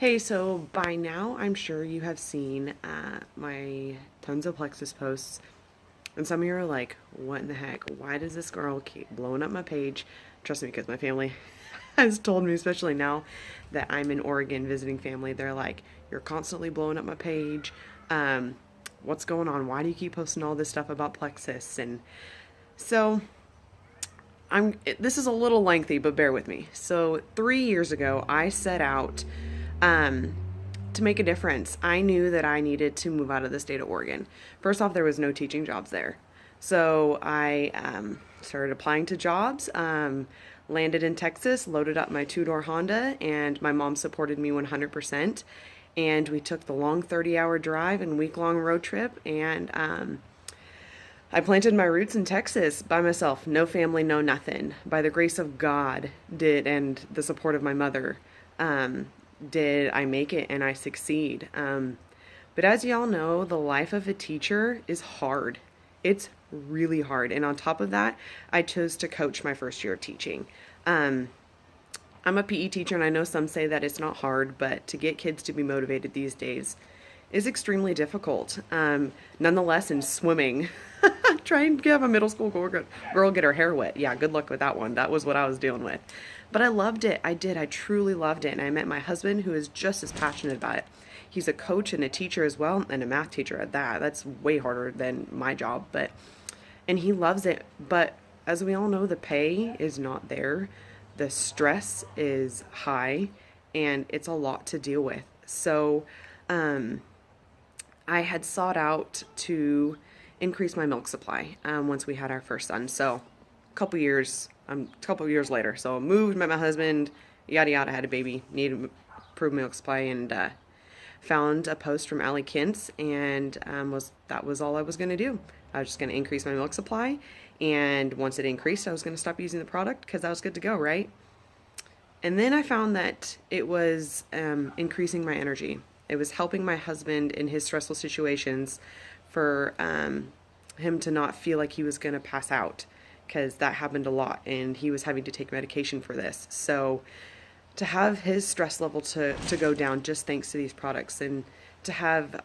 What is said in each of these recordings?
Hey, so by now I'm sure you have seen my tons of Plexus posts, and some of you are like, what in the heck? Why does this girl keep blowing up my page? Trust me, because my family has told me, especially now that I'm in Oregon visiting family, they're like, you're constantly blowing up my page. Um, what's going on? Why do you keep posting all this stuff about Plexus? And so this is a little lengthy, but bear with me. So 3 years ago, I set out um, to make a difference. I knew that I needed to move out of the state of Oregon. First off, there was no teaching jobs there. So I started applying to jobs, landed in Texas, loaded up my two-door Honda, and my mom supported me 100%. And we took the long 30-hour drive and week-long road trip, and I planted my roots in Texas by myself, no family, no nothing. By the grace of God, and the support of my mother, did I make it and I succeed. But as y'all know, the life of a teacher is hard. It's really hard. And on top of that, I chose to coach my first year of teaching. Um, I'm a PE teacher, and I know some say that it's not hard, but to get kids to be motivated these days is extremely difficult. Nonetheless, in swimming, trying to have a middle school girl get her hair wet. Yeah, good luck with that one. That was what I was dealing with. But I loved it. I did. I truly loved it. And I met my husband, who is just as passionate about it. He's a coach and a teacher as well, and a math teacher at that. That's way harder than my job, and he loves it. But as we all know, the pay is not there. The stress is high, and it's a lot to deal with. So, I had sought out to increase my milk supply once we had our first son. So, a couple years later, so I moved, met my husband, yada yada, had a baby, needed improved milk supply, and found a post from Allie Kintz, and that was all I was going to do. I was just going to increase my milk supply, and once it increased, I was going to stop using the product because I was good to go, right? And then I found that it was increasing my energy. It was helping my husband in his stressful situations for him to not feel like he was going to pass out, because that happened a lot and he was having to take medication for this. So to have his stress level to go down just thanks to these products, and to have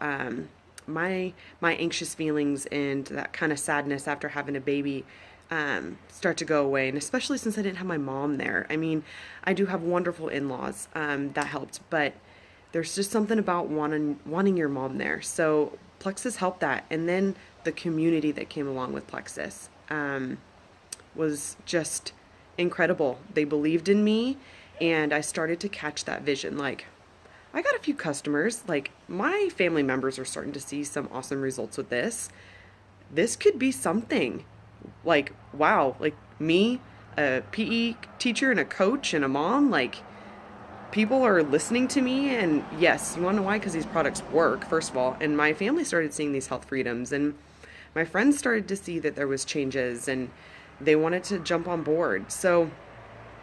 my anxious feelings and that kind of sadness after having a baby start to go away. And especially since I didn't have my mom there. I mean, I do have wonderful in-laws that helped, but there's just something about wanting your mom there. So Plexus helped that, and then the community that came along with Plexus was just incredible. They believed in me, and I started to catch that vision. Like, I got a few customers. Like, my family members are starting to see some awesome results with this. This could be something. Like, wow, like me, a PE teacher and a coach and a mom, like, people are listening to me. And yes, you want to know why? Because these products work, first of all. And my family started seeing these health freedoms, and my friends started to see that there was changes, and they wanted to jump on board. So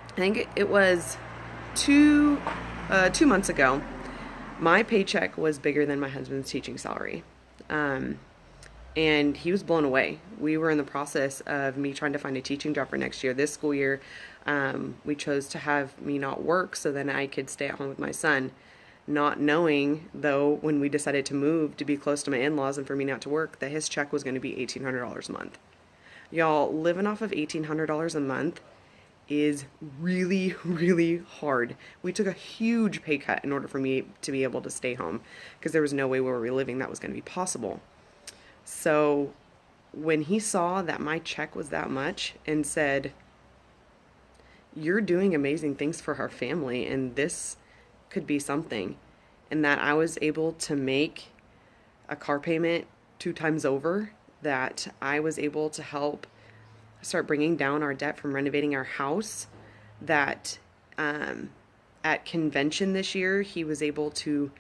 I think it was 2 months ago, my paycheck was bigger than my husband's teaching salary. And he was blown away. We were in the process of me trying to find a teaching job for next year. This school year, we chose to have me not work so then I could stay at home with my son. Not knowing, though, when we decided to move to be close to my in-laws and for me not to work, that his check was going to be $1,800 a month. Y'all, living off of $1,800 a month is really, really hard. We took a huge pay cut in order for me to be able to stay home, because there was no way where we were living that was going to be possible. So when he saw that my check was that much and said, you're doing amazing things for our family, and this could be something, and that I was able to make a car payment 2 times over, that I was able to help start bringing down our debt from renovating our house, that at convention this year, he was able to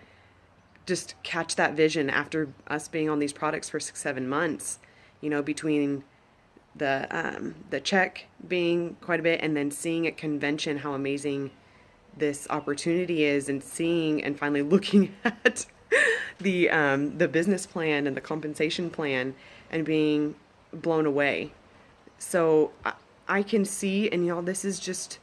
just catch that vision after us being on these products for 6-7 months, between the check being quite a bit, and then seeing at convention how amazing this opportunity is, and seeing and finally looking at the business plan and the compensation plan and being blown away. So I can see, and this is just,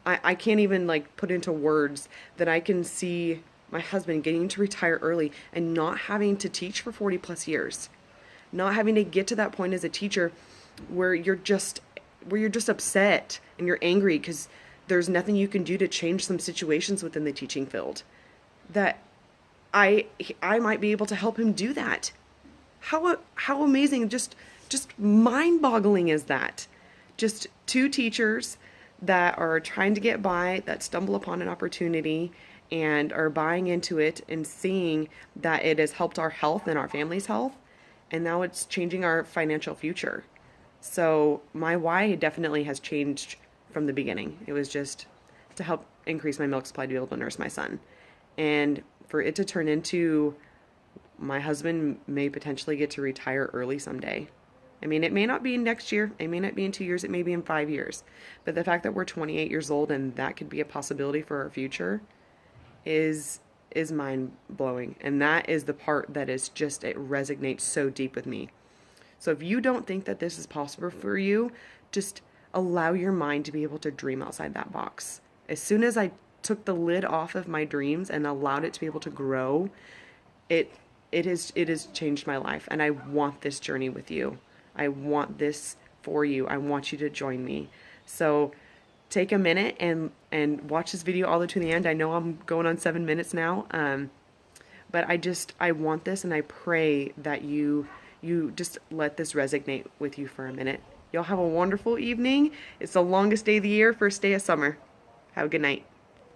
I can't even like put into words that I can see my husband getting to retire early and not having to teach for 40 plus years, not having to get to that point as a teacher where you're just upset and you're angry because there's nothing you can do to change some situations within the teaching field, that I might be able to help him do that. How amazing, just mind-boggling is that? Just two teachers that are trying to get by, that stumble upon an opportunity and are buying into it and seeing that it has helped our health and our family's health, and now it's changing our financial future. So my why definitely has changed from the beginning. It was just to help increase my milk supply to be able to nurse my son. And for it to turn into my husband may potentially get to retire early someday. I mean, it may not be next year, it may not be in 2 years, it may be in 5 years. But the fact that we're 28 years old and that could be a possibility for our future is mind blowing. And that is the part that is just, it resonates so deep with me. So if you don't think that this is possible for you, just allow your mind to be able to dream outside that box. As soon as I took the lid off of my dreams and allowed it to be able to grow, it has changed my life, and I want this journey with you. I want this for you. I want you to join me. So take a minute and watch this video all the way to the end. I know I'm going on 7 minutes now, but I want this, and I pray that you just let this resonate with you for a minute. Y'all have a wonderful evening. It's the longest day of the year, first day of summer. Have a good night.